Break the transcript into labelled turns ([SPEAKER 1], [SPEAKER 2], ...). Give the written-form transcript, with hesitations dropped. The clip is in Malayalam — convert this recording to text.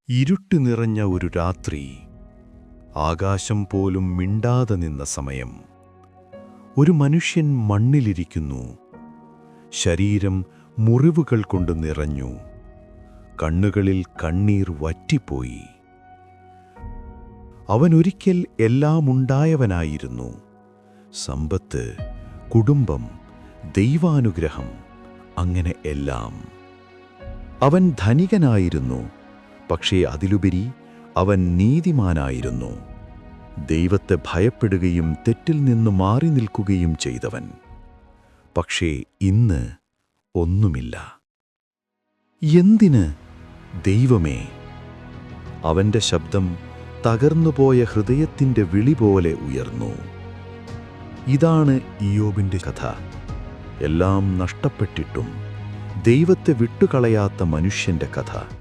[SPEAKER 1] ഇരുട്ട് നിറഞ്ഞ ഒരു രാത്രി. ആകാശം പോലും മിണ്ടാതെ നിന്ന സമയം. ഒരു മനുഷ്യൻ മണ്ണിലിരിക്കുന്നു. ശരീരം മുറിവുകൾ കൊണ്ട് നിറഞ്ഞു. കണ്ണുകളിൽ കണ്ണീർ വറ്റിപ്പോയി. അവനൊരിക്കൽ എല്ലാമുണ്ടായവനായിരുന്നു. സമ്പത്ത്, കുടുംബം, ദൈവാനുഗ്രഹം, അങ്ങനെ എല്ലാം. അവൻ ധനികനായിരുന്നു. പക്ഷേ അതിലുപരി അവൻ നീതിമാനായിരുന്നു. ദൈവത്തെ ഭയപ്പെടുകയും തെറ്റിൽ നിന്ന് മാറി നിൽക്കുകയും ചെയ്തവൻ. പക്ഷേ ഇന്ന് ഒന്നുമില്ല. എന്തിന് ദൈവമേ? അവന്റെ ശബ്ദം തകർന്നുപോയ ഹൃദയത്തിന്റെ വിളി പോലെ ഉയർന്നു. ഇതാണ് ഇയ്യോബിന്റെ കഥ. എല്ലാം നഷ്ടപ്പെട്ടിട്ടും ദൈവത്തെ വിട്ടുകളയാത്ത മനുഷ്യന്റെ കഥ.